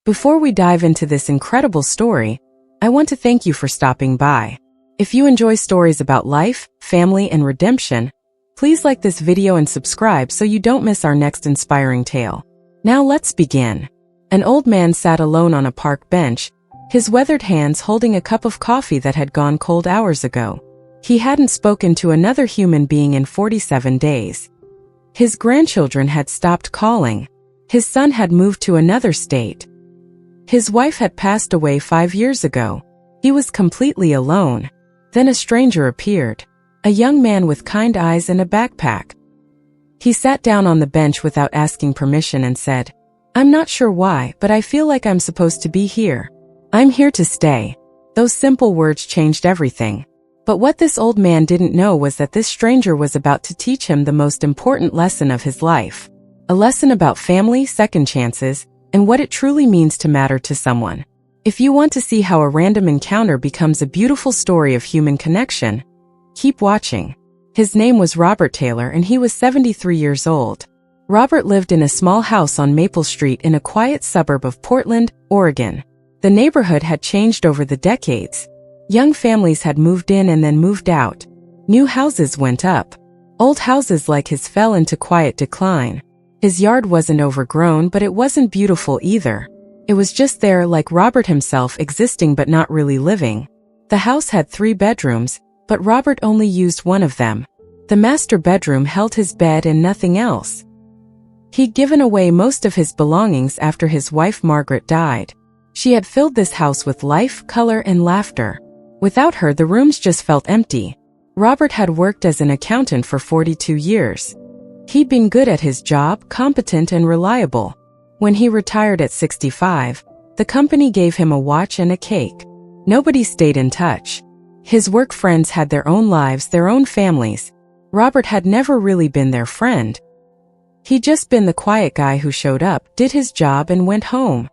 Before we dive into this incredible story, I want to thank you for stopping by. If you enjoy stories about life, family, and redemption, please like this video and subscribe so you don't miss our next inspiring tale. Now let's begin. An old man sat alone on a park bench, his weathered hands holding a cup of coffee that had gone cold hours ago. He hadn't spoken to another human being in 47 days. His grandchildren had stopped calling. His son had moved to another state. His wife had passed away 5 years ago. He was completely alone. Then a stranger appeared. A young man with kind eyes and a backpack. He sat down on the bench without asking permission and said, "I'm not sure why, but I feel like I'm supposed to be here. I'm here to stay." Those simple words changed everything. But what this old man didn't know was that this stranger was about to teach him the most important lesson of his life. A lesson about family, second chances, and what it truly means to matter to someone. If you want to see how a random encounter becomes a beautiful story of human connection, keep watching. His name was Robert Taylor and he was 73 years old. Robert lived in a small house on Maple Street in a quiet suburb of Portland, Oregon. The neighborhood had changed over the decades. Young families had moved in and then moved out. New houses went up. Old houses like his fell into quiet decline. His yard wasn't overgrown, but it wasn't beautiful either. It was just there, like Robert himself, existing but not really living. The house had 3 bedrooms, but Robert only used one of them. The master bedroom held his bed and nothing else. He'd given away most of his belongings after his wife Margaret died. She had filled this house with life, color, and laughter. Without her, the rooms just felt empty. Robert had worked as an accountant for 42 years. He'd been good at his job, competent and reliable. When he retired at 65, the company gave him a watch and a cake. Nobody stayed in touch. His work friends had their own lives, their own families. Robert had never really been their friend. He'd just been the quiet guy who showed up, did his job, and went home.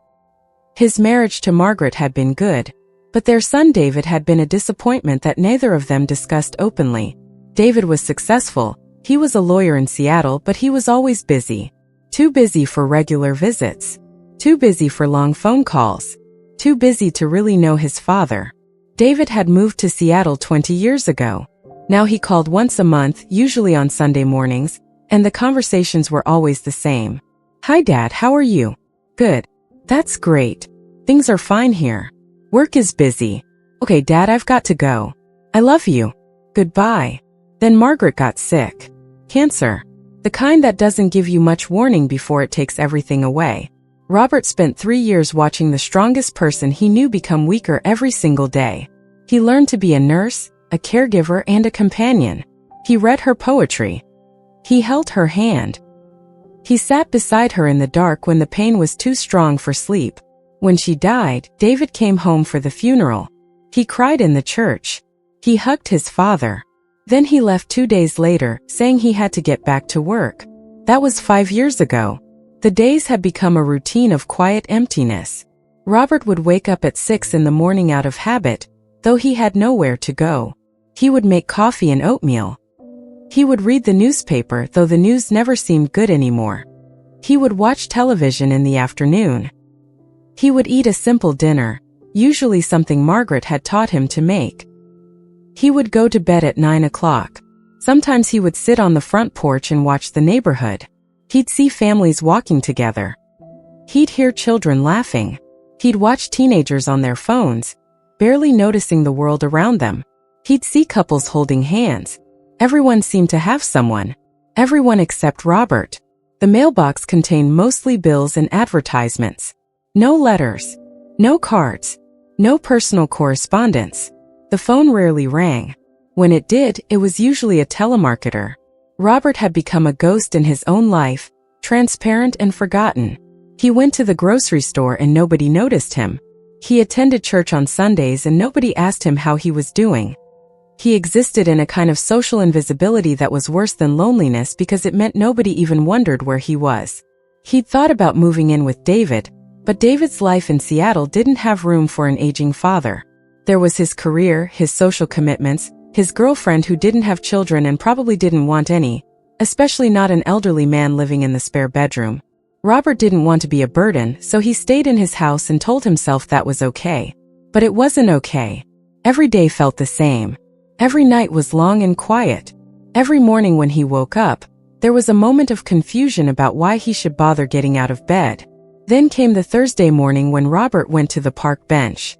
His marriage to Margaret had been good, but their son David had been a disappointment that neither of them discussed openly. David was successful. He was a lawyer in Seattle, but he was always busy. Too busy for regular visits. Too busy for long phone calls. Too busy to really know his father. David had moved to Seattle 20 years ago. Now he called once a month, usually on Sunday mornings, and the conversations were always the same. "Hi Dad, how are you?" "Good." "That's great. Things are fine here. Work is busy." "Okay Dad, I've got to go. I love you. Goodbye." Then Margaret got sick. Cancer. The kind that doesn't give you much warning before it takes everything away. Robert spent 3 years watching the strongest person he knew become weaker every single day. He learned to be a nurse, a caregiver, and a companion. He read her poetry. He held her hand. He sat beside her in the dark when the pain was too strong for sleep. When she died, David came home for the funeral. He cried in the church. He hugged his father. Then he left 2 days later, saying he had to get back to work. That was 5 years ago. The days had become a routine of quiet emptiness. Robert would wake up at 6 in the morning out of habit, though he had nowhere to go. He would make coffee and oatmeal. He would read the newspaper, though the news never seemed good anymore. He would watch television in the afternoon. He would eat a simple dinner, usually something Margaret had taught him to make. He would go to bed at 9 o'clock. Sometimes he would sit on the front porch and watch the neighborhood. He'd see families walking together. He'd hear children laughing. He'd watch teenagers on their phones, barely noticing the world around them. He'd see couples holding hands. Everyone seemed to have someone. Everyone except Robert. The mailbox contained mostly bills and advertisements. No letters. No cards. No personal correspondence. The phone rarely rang. When it did, it was usually a telemarketer. Robert had become a ghost in his own life, transparent and forgotten. He went to the grocery store and nobody noticed him. He attended church on Sundays and nobody asked him how he was doing. He existed in a kind of social invisibility that was worse than loneliness because it meant nobody even wondered where he was. He'd thought about moving in with David, but David's life in Seattle didn't have room for an aging father. There was his career, his social commitments, his girlfriend who didn't have children and probably didn't want any, especially not an elderly man living in the spare bedroom. Robert didn't want to be a burden, so he stayed in his house and told himself that was okay. But it wasn't okay. Every day felt the same. Every night was long and quiet. Every morning when he woke up, there was a moment of confusion about why he should bother getting out of bed. Then came the Thursday morning when Robert went to the park bench.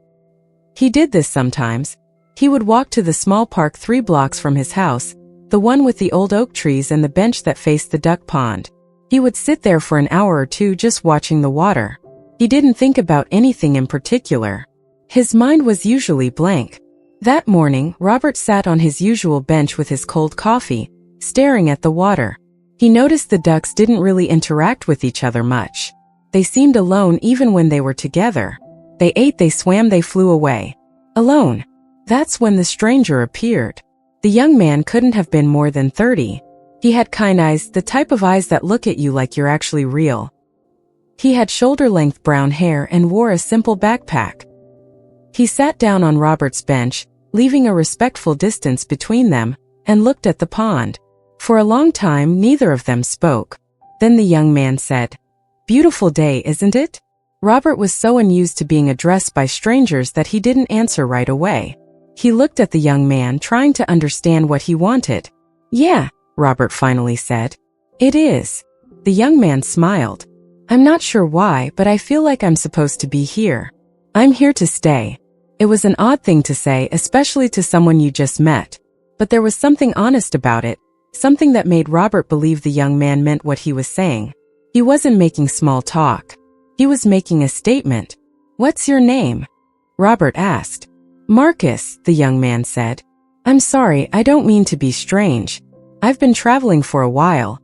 He did this sometimes. He would walk to the small park 3 blocks from his house, the one with the old oak trees and the bench that faced the duck pond. He would sit there for an hour or two just watching the water. He didn't think about anything in particular. His mind was usually blank. That morning, Robert sat on his usual bench with his cold coffee, staring at the water. He noticed the ducks didn't really interact with each other much. They seemed alone even when they were together. They ate, they swam, they flew away. Alone. That's when the stranger appeared. The young man couldn't have been more than 30. He had kind eyes, the type of eyes that look at you like you're actually real. He had shoulder-length brown hair and wore a simple backpack. He sat down on Robert's bench, leaving a respectful distance between them, and looked at the pond. For a long time, neither of them spoke. Then the young man said, "Beautiful day, isn't it?" Robert was so unused to being addressed by strangers that he didn't answer right away. He looked at the young man, trying to understand what he wanted. "Yeah," Robert finally said. "It is." The young man smiled. "I'm not sure why, but I feel like I'm supposed to be here. I'm here to stay." It was an odd thing to say, especially to someone you just met. But there was something honest about it. Something that made Robert believe the young man meant what he was saying. He wasn't making small talk. He was making a statement. "What's your name?" Robert asked. "Marcus," the young man said. "I'm sorry, I don't mean to be strange. I've been traveling for a while,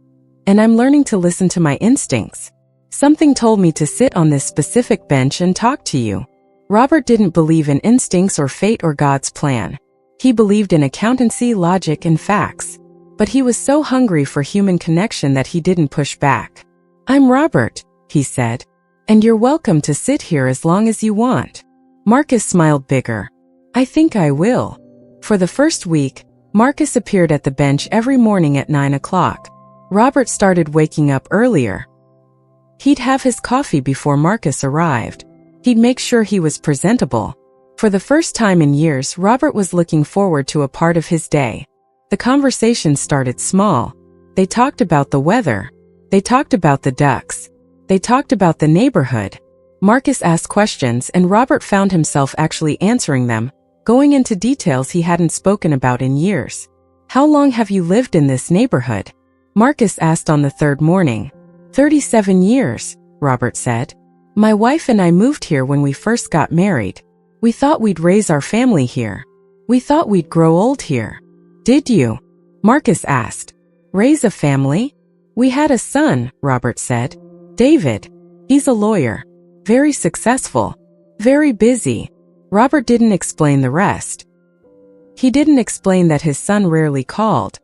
and I'm learning to listen to my instincts. Something told me to sit on this specific bench and talk to you." Robert didn't believe in instincts or fate or God's plan. He believed in accountancy, logic, and facts. But he was so hungry for human connection that he didn't push back. "I'm Robert," he said, "and you're welcome to sit here as long as you want." Marcus smiled bigger. "I think I will." For the first week, Marcus appeared at the bench every morning at 9 o'clock. Robert started waking up earlier. He'd have his coffee before Marcus arrived. He'd make sure he was presentable. For the first time in years, Robert was looking forward to a part of his day. The conversation started small. They talked about the weather. They talked about the ducks. They talked about the neighborhood. Marcus asked questions and Robert found himself actually answering them, going into details he hadn't spoken about in years. "How long have you lived in this neighborhood?" Marcus asked on the 3rd morning. 37 years, Robert said. "My wife and I moved here when we first got married. We thought we'd raise our family here. We thought we'd grow old here." "Did you?" Marcus asked. "Raise a family?" "We had a son," Robert said. "David. He's a lawyer. Very successful. Very busy." Robert didn't explain the rest. He didn't explain that his son rarely called.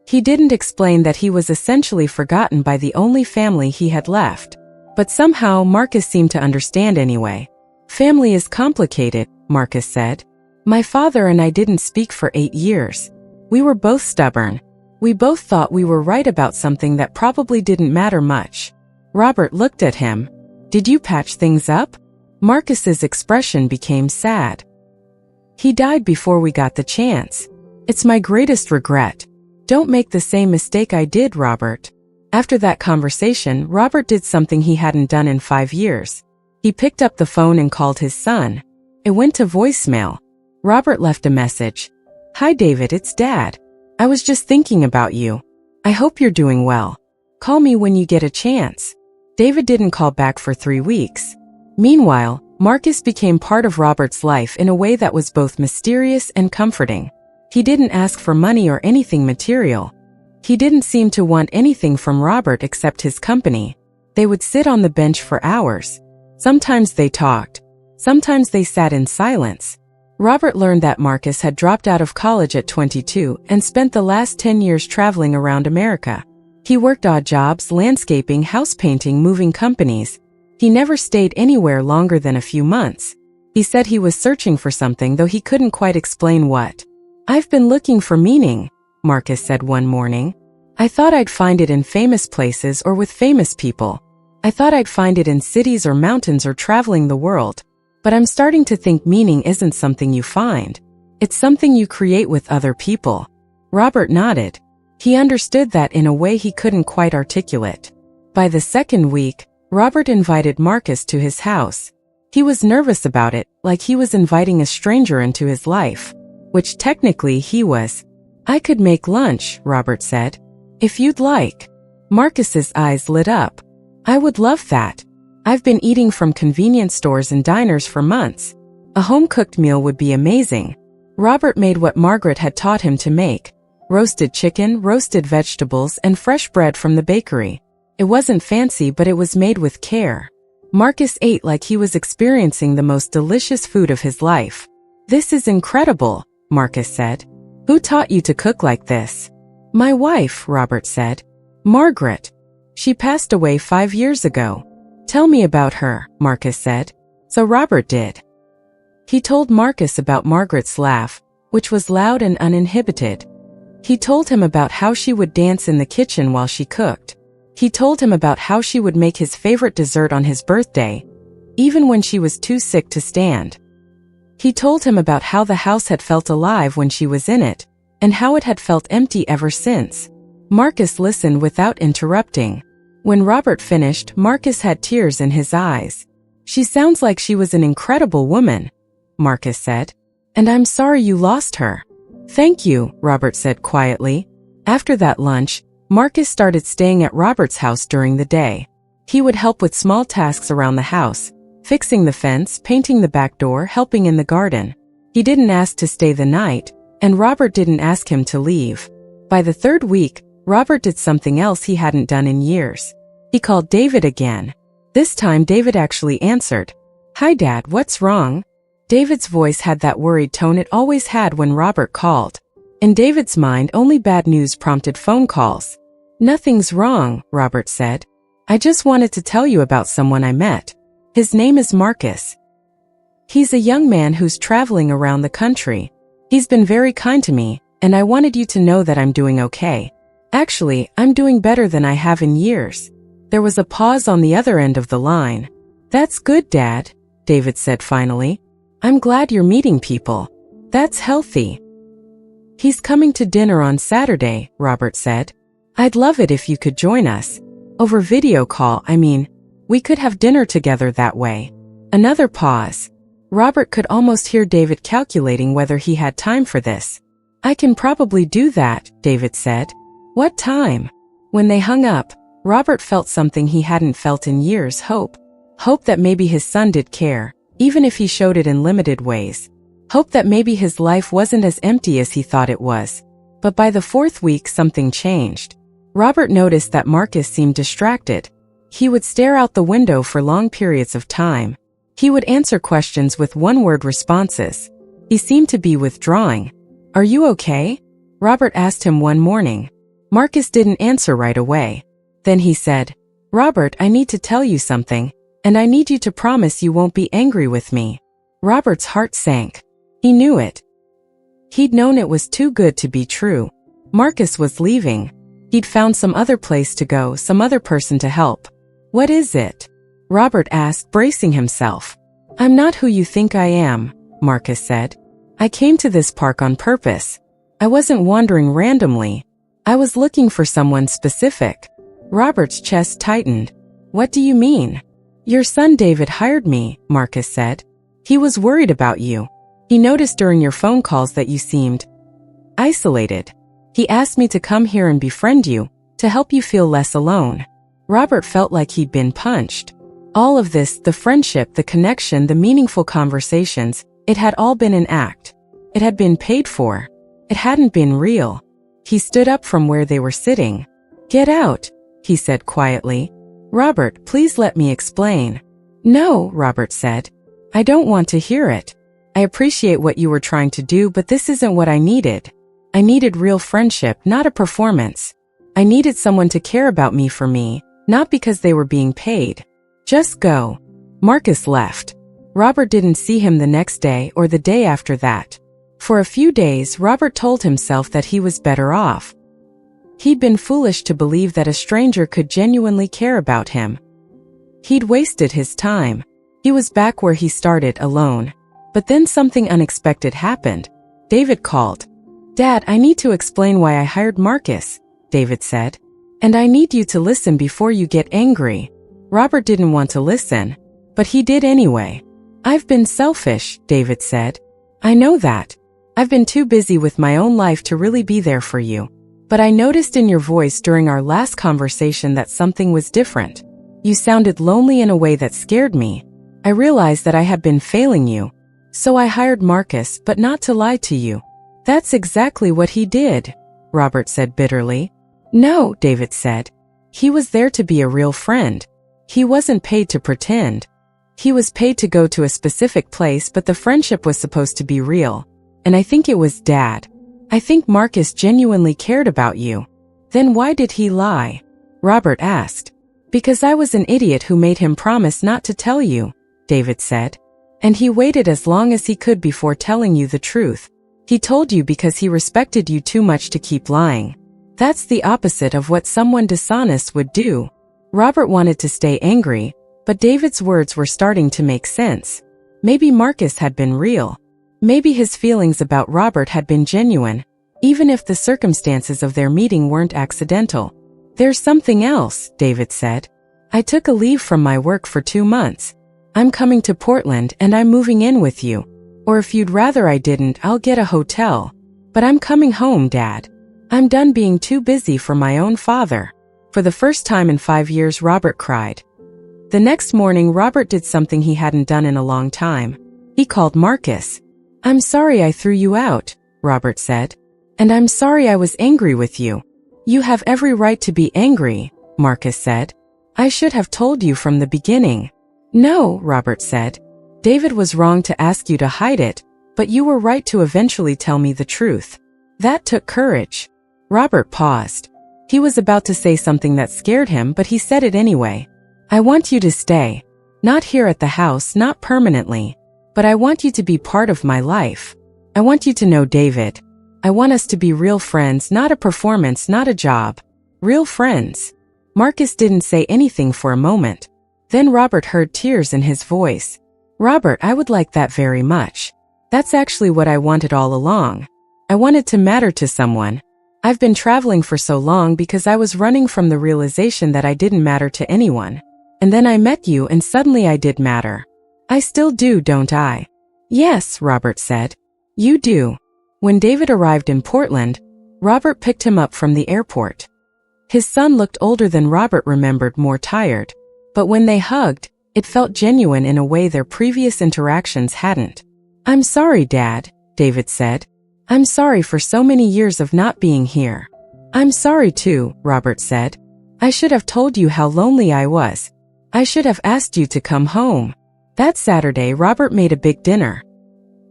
He didn't explain that he was essentially forgotten by the only family he had left. But somehow Marcus seemed to understand anyway. "Family is complicated," Marcus said. "My father and I didn't speak for 8 years. We were both stubborn. We both thought we were right about something that probably didn't matter much." Robert looked at him. "Did you patch things up?" Marcus's expression became sad. "He died before we got the chance. It's my greatest regret. Don't make the same mistake I did, Robert." After that conversation, Robert did something he hadn't done in 5 years. He picked up the phone and called his son. It went to voicemail. Robert left a message. "Hi David, it's Dad. I was just thinking about you. I hope you're doing well. Call me when you get a chance." David didn't call back for 3 weeks. Meanwhile, Marcus became part of Robert's life in a way that was both mysterious and comforting. He didn't ask for money or anything material. He didn't seem to want anything from Robert except his company. They would sit on the bench for hours. Sometimes they talked. Sometimes they sat in silence. Robert learned that Marcus had dropped out of college at 22 and spent the last 10 years traveling around America. He worked odd jobs, landscaping, house painting, moving companies. He never stayed anywhere longer than a few months. He said he was searching for something, though he couldn't quite explain what. "I've been looking for meaning," Marcus said one morning. "I thought I'd find it in famous places or with famous people. I thought I'd find it in cities or mountains or traveling the world. But I'm starting to think meaning isn't something you find. It's something you create with other people. Robert nodded. He understood that in a way he couldn't quite articulate. By the second week, Robert invited Marcus to his house. He was nervous about it, like he was inviting a stranger into his life. Which technically he was. I could make lunch, Robert said. If you'd like. Marcus's eyes lit up. I would love that. I've been eating from convenience stores and diners for months. A home-cooked meal would be amazing. Robert made what Margaret had taught him to make. Roasted chicken, roasted vegetables, and fresh bread from the bakery. It wasn't fancy, but it was made with care. Marcus ate like he was experiencing the most delicious food of his life. This is incredible, Marcus said. Who taught you to cook like this? My wife, Robert said. Margaret. She passed away 5 years ago. Tell me about her, Marcus said. So Robert did. He told Marcus about Margaret's laugh, which was loud and uninhibited. He told him about how she would dance in the kitchen while she cooked. He told him about how she would make his favorite dessert on his birthday, even when she was too sick to stand. He told him about how the house had felt alive when she was in it, and how it had felt empty ever since. Marcus listened without interrupting. When Robert finished, Marcus had tears in his eyes. She sounds like she was an incredible woman, Marcus said. And I'm sorry you lost her. Thank you, Robert said quietly. After that lunch, Marcus started staying at Robert's house during the day. He would help with small tasks around the house, fixing the fence, painting the back door, helping in the garden. He didn't ask to stay the night, and Robert didn't ask him to leave. By the third week, Robert did something else he hadn't done in years. He called David again. This time David actually answered. Hi Dad, what's wrong? David's voice had that worried tone it always had when Robert called. In David's mind, only bad news prompted phone calls. Nothing's wrong, Robert said. I just wanted to tell you about someone I met. His name is Marcus. He's a young man who's traveling around the country. He's been very kind to me, and I wanted you to know that I'm doing okay. Actually, I'm doing better than I have in years. There was a pause on the other end of the line. That's good, Dad, David said finally. I'm glad you're meeting people. That's healthy. He's coming to dinner on Saturday, Robert said. I'd love it if you could join us. Over video call, I mean. We could have dinner together that way. Another pause. Robert could almost hear David calculating whether he had time for this. I can probably do that, David said. What time? When they hung up, Robert felt something he hadn't felt in years, hope. Hope that maybe his son did care, even if he showed it in limited ways. Hope that maybe his life wasn't as empty as he thought it was. But by the fourth week, something changed. Robert noticed that Marcus seemed distracted. He would stare out the window for long periods of time. He would answer questions with one-word responses. He seemed to be withdrawing. Are you okay? Robert asked him one morning. Marcus didn't answer right away. Then he said, Robert, I need to tell you something, and I need you to promise you won't be angry with me. Robert's heart sank. He knew it. He'd known it was too good to be true. Marcus was leaving. He'd found some other place to go, some other person to help. What is it? Robert asked, bracing himself. I'm not who you think I am, Marcus said. I came to this park on purpose. I wasn't wandering randomly. I was looking for someone specific. Robert's chest tightened. What do you mean? Your son David hired me, Marcus said. He was worried about you. He noticed during your phone calls that you seemed isolated. He asked me to come here and befriend you, to help you feel less alone. Robert felt like he'd been punched. All of this, the friendship, the connection, the meaningful conversations, it had all been an act. It had been paid for. It hadn't been real. He stood up from where they were sitting. Get out, he said quietly. Robert, please let me explain. No, Robert said. I don't want to hear it. I appreciate what you were trying to do, but this isn't what I needed. I needed real friendship, not a performance. I needed someone to care about me for me, not because they were being paid. Just go. Marcus left. Robert didn't see him the next day or the day after that. For a few days, Robert told himself that he was better off. He'd been foolish to believe that a stranger could genuinely care about him. He'd wasted his time. He was back where he started, alone. But then something unexpected happened. David called. "Dad, I need to explain why I hired Marcus," David said. "And I need you to listen before you get angry." Robert didn't want to listen, but he did anyway. "I've been selfish," David said. "I know that. I've been too busy with my own life to really be there for you. But I noticed in your voice during our last conversation that something was different. You sounded lonely in a way that scared me. I realized that I had been failing you. So I hired Marcus, but not to lie to you." "That's exactly what he did," Robert said bitterly. "No," David said. "He was there to be a real friend. He wasn't paid to pretend. He was paid to go to a specific place, but the friendship was supposed to be real. And I think it was Dad. I think Marcus genuinely cared about you." "Then why did he lie?" Robert asked. "Because I was an idiot who made him promise not to tell you," David said. "And he waited as long as he could before telling you the truth. He told you because he respected you too much to keep lying. That's the opposite of what someone dishonest would do." Robert wanted to stay angry, but David's words were starting to make sense. Maybe Marcus had been real. Maybe his feelings about Robert had been genuine, even if the circumstances of their meeting weren't accidental. "There's something else," David said. "I took a leave from my work for 2 months. I'm coming to Portland and I'm moving in with you. Or if you'd rather I didn't, I'll get a hotel. But I'm coming home, Dad. I'm done being too busy for my own father." For the first time in 5 years, Robert cried. The next morning, Robert did something he hadn't done in a long time. He called Marcus. "I'm sorry I threw you out," Robert said. "And I'm sorry I was angry with you." "You have every right to be angry," Marcus said. "I should have told you from the beginning." "No," Robert said. "David was wrong to ask you to hide it, but you were right to eventually tell me the truth. That took courage." Robert paused. He was about to say something that scared him, but he said it anyway. "I want you to stay. Not here at the house, not permanently. But I want you to be part of my life. I want you to know David. I want us to be real friends, not a performance, not a job. Real friends." Marcus didn't say anything for a moment. Then Robert heard tears in his voice. "Robert, I would like that very much. That's actually what I wanted all along. I wanted to matter to someone. I've been traveling for so long because I was running from the realization that I didn't matter to anyone. And then I met you and suddenly I did matter. I still do, don't I?" "Yes," Robert said. "You do." When David arrived in Portland, Robert picked him up from the airport. His son looked older than Robert remembered, more tired. But when they hugged, it felt genuine in a way their previous interactions hadn't. "I'm sorry, Dad," David said. "I'm sorry for so many years of not being here." "I'm sorry too," Robert said. "I should have told you how lonely I was. I should have asked you to come home." That Saturday, Robert made a big dinner.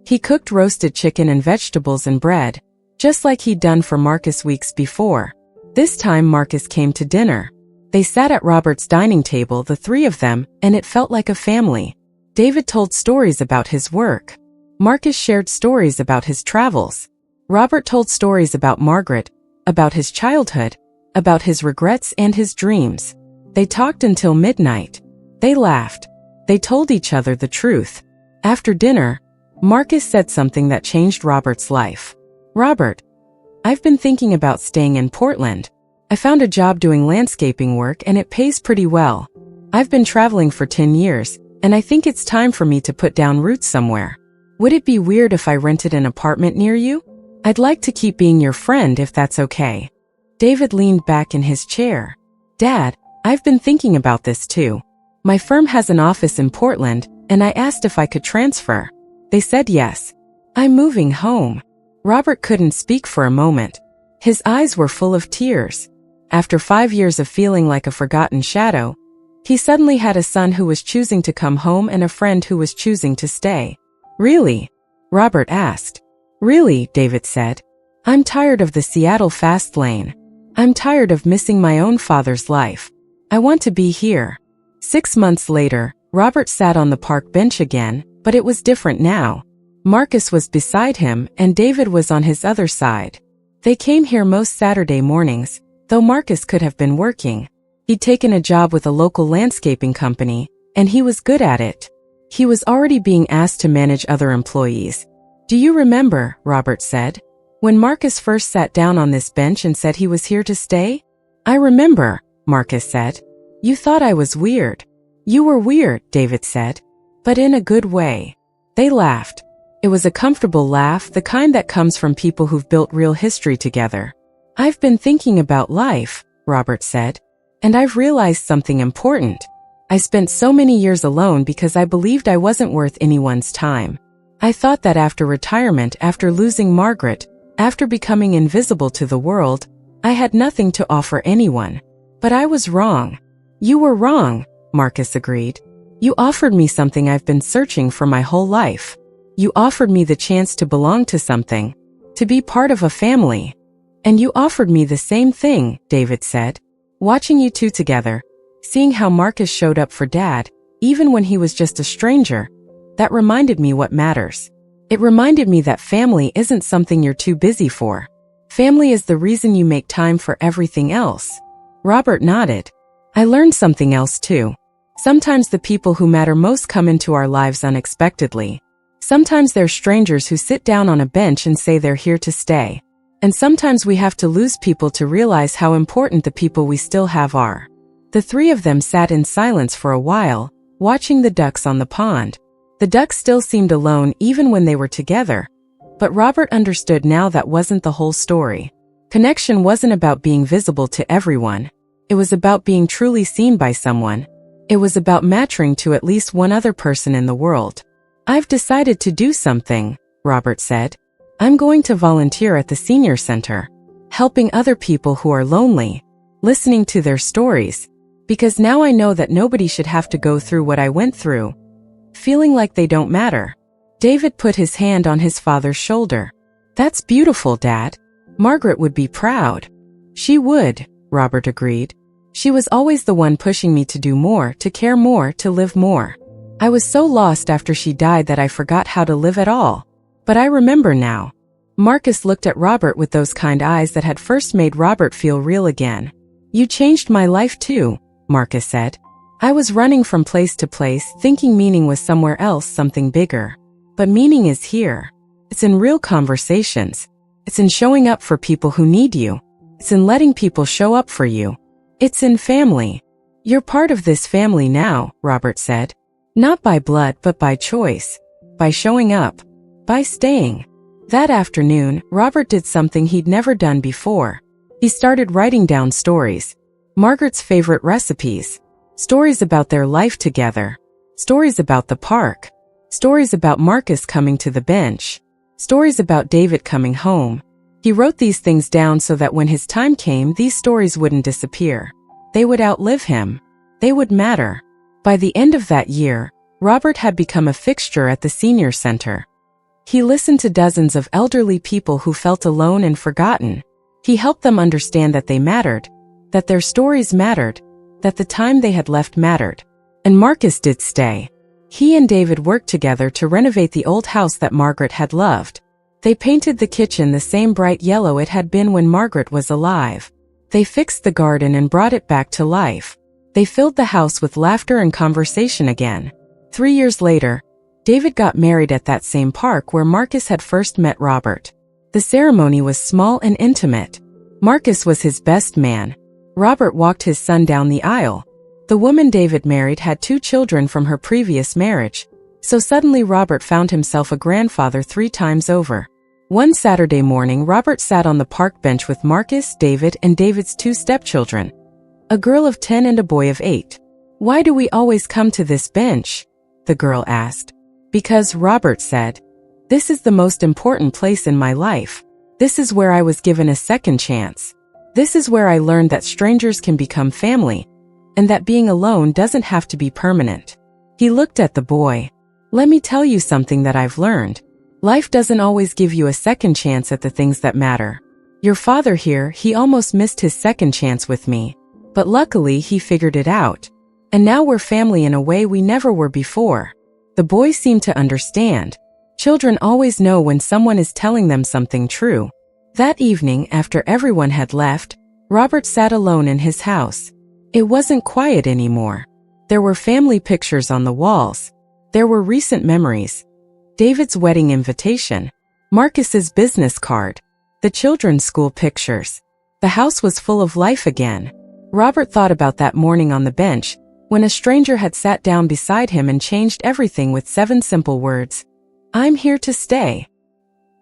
He cooked roasted chicken and vegetables and bread, just like he'd done for Marcus weeks before. This time Marcus came to dinner. They sat at Robert's dining table, the three of them, and it felt like a family. David told stories about his work. Marcus shared stories about his travels. Robert told stories about Margaret, about his childhood, about his regrets and his dreams. They talked until midnight. They laughed. They told each other the truth. After dinner, Marcus said something that changed Robert's life. "Robert, I've been thinking about staying in Portland. I found a job doing landscaping work and it pays pretty well. I've been traveling for 10 years, and I think it's time for me to put down roots somewhere. Would it be weird if I rented an apartment near you? I'd like to keep being your friend if that's okay." David leaned back in his chair. "Dad, I've been thinking about this too. My firm has an office in Portland, and I asked if I could transfer. They said yes. I'm moving home." Robert couldn't speak for a moment. His eyes were full of tears. After 5 years of feeling like a forgotten shadow, he suddenly had a son who was choosing to come home and a friend who was choosing to stay. "Really?" Robert asked. "Really," David said. "I'm tired of the Seattle fast lane. I'm tired of missing my own father's life. I want to be here." 6 months later, Robert sat on the park bench again, but it was different now. Marcus was beside him and David was on his other side. They came here most Saturday mornings, though Marcus could have been working. He'd taken a job with a local landscaping company, and he was good at it. He was already being asked to manage other employees. "Do you remember," Robert said, "when Marcus first sat down on this bench and said he was here to stay?" "I remember," Marcus said. "You thought I was weird." "You were weird," David said, "but in a good way." They laughed. It was a comfortable laugh, the kind that comes from people who've built real history together. "I've been thinking about life," Robert said, "and I've realized something important. I spent so many years alone because I believed I wasn't worth anyone's time. I thought that after retirement, after losing Margaret, after becoming invisible to the world, I had nothing to offer anyone. But I was wrong." "You were wrong," Marcus agreed. "You offered me something I've been searching for my whole life. You offered me the chance to belong to something, to be part of a family. And you offered me the same thing," David said. "Watching you two together, seeing how Marcus showed up for Dad, even when he was just a stranger, that reminded me what matters. It reminded me that family isn't something you're too busy for. Family is the reason you make time for everything else." Robert nodded. "I learned something else too. Sometimes the people who matter most come into our lives unexpectedly. Sometimes they're strangers who sit down on a bench and say they're here to stay. And sometimes we have to lose people to realize how important the people we still have are." The three of them sat in silence for a while, watching the ducks on the pond. The ducks still seemed alone even when they were together. But Robert understood now that wasn't the whole story. Connection wasn't about being visible to everyone. It was about being truly seen by someone. It was about mattering to at least one other person in the world. "I've decided to do something," Robert said. "I'm going to volunteer at the senior center, helping other people who are lonely, listening to their stories, because now I know that nobody should have to go through what I went through, feeling like they don't matter." David put his hand on his father's shoulder. "That's beautiful, Dad. Margaret would be proud." "She would," Robert agreed. "She was always the one pushing me to do more, to care more, to live more. I was so lost after she died that I forgot how to live at all. But I remember now." Marcus looked at Robert with those kind eyes that had first made Robert feel real again. "You changed my life too," Marcus said. "I was running from place to place, thinking meaning was somewhere else, something bigger. But meaning is here. It's in real conversations. It's in showing up for people who need you. It's in letting people show up for you. It's in family. You're part of this family now," Robert said. "Not by blood but by choice. By showing up. By staying." That afternoon, Robert did something he'd never done before. He started writing down stories. Margaret's favorite recipes. Stories about their life together. Stories about the park. Stories about Marcus coming to the bench. Stories about David coming home. He wrote these things down so that when his time came, these stories wouldn't disappear. They would outlive him. They would matter. By the end of that year, Robert had become a fixture at the senior center. He listened to dozens of elderly people who felt alone and forgotten. He helped them understand that they mattered, that their stories mattered, that the time they had left mattered. And Marcus did stay. He and David worked together to renovate the old house that Margaret had loved. They painted the kitchen the same bright yellow it had been when Margaret was alive. They fixed the garden and brought it back to life. They filled the house with laughter and conversation again. 3 years later, David got married at that same park where Marcus had first met Robert. The ceremony was small and intimate. Marcus was his best man. Robert walked his son down the aisle. The woman David married had 2 children from her previous marriage, so suddenly Robert found himself a grandfather 3 times over. One Saturday morning, Robert sat on the park bench with Marcus, David, and David's 2 stepchildren, a girl of 10 and a boy of 8. "Why do we always come to this bench?" the girl asked. "Because," Robert said, "this is the most important place in my life. This is where I was given a second chance. This is where I learned that strangers can become family, and that being alone doesn't have to be permanent." He looked at the boy. "Let me tell you something that I've learned. Life doesn't always give you a second chance at the things that matter. Your father here, he almost missed his second chance with me. But luckily he figured it out. And now we're family in a way we never were before." The boy seemed to understand. Children always know when someone is telling them something true. That evening, after everyone had left, Robert sat alone in his house. It wasn't quiet anymore. There were family pictures on the walls. There were recent memories. David's wedding invitation. Marcus's business card. The children's school pictures. The house was full of life again. Robert thought about that morning on the bench, when a stranger had sat down beside him and changed everything with 7 simple words. "I'm here to stay."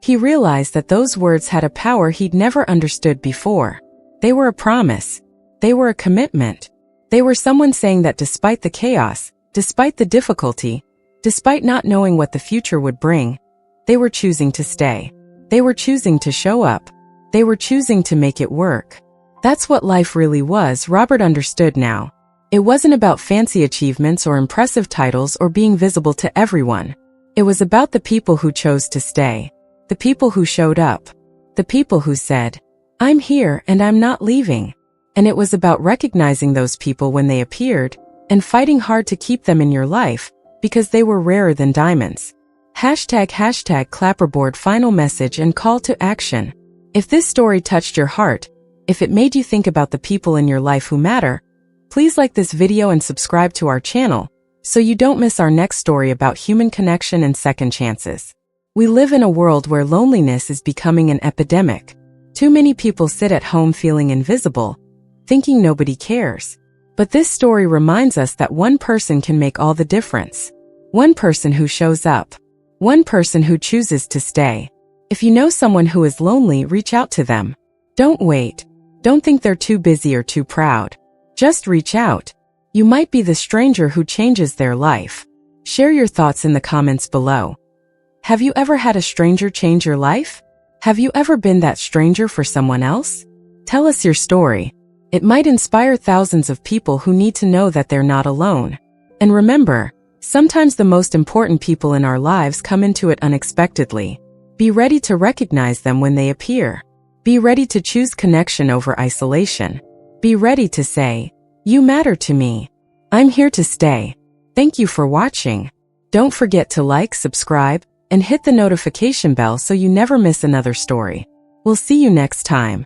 He realized that those words had a power he'd never understood before. They were a promise. They were a commitment. They were someone saying that despite the chaos, despite the difficulty, despite not knowing what the future would bring, they were choosing to stay. They were choosing to show up. They were choosing to make it work. That's what life really was, Robert understood now. It wasn't about fancy achievements or impressive titles or being visible to everyone. It was about the people who chose to stay. The people who showed up. The people who said, "I'm here and I'm not leaving." And it was about recognizing those people when they appeared and fighting hard to keep them in your life because they were rarer than diamonds. Hashtag Clapperboard final message and call to action. If this story touched your heart, if it made you think about the people in your life who matter, please like this video and subscribe to our channel so you don't miss our next story about human connection and second chances. We live in a world where loneliness is becoming an epidemic. Too many people sit at home feeling invisible, thinking nobody cares. But this story reminds us that one person can make all the difference. One person who shows up. One person who chooses to stay. If you know someone who is lonely, reach out to them. Don't wait. Don't think they're too busy or too proud. Just reach out. You might be the stranger who changes their life. Share your thoughts in the comments below. Have you ever had a stranger change your life? Have you ever been that stranger for someone else? Tell us your story. It might inspire thousands of people who need to know that they're not alone. And remember, sometimes the most important people in our lives come into it unexpectedly. Be ready to recognize them when they appear. Be ready to choose connection over isolation. Be ready to say, "You matter to me. I'm here to stay." Thank you for watching. Don't forget to like, subscribe, and hit the notification bell so you never miss another story. We'll see you next time.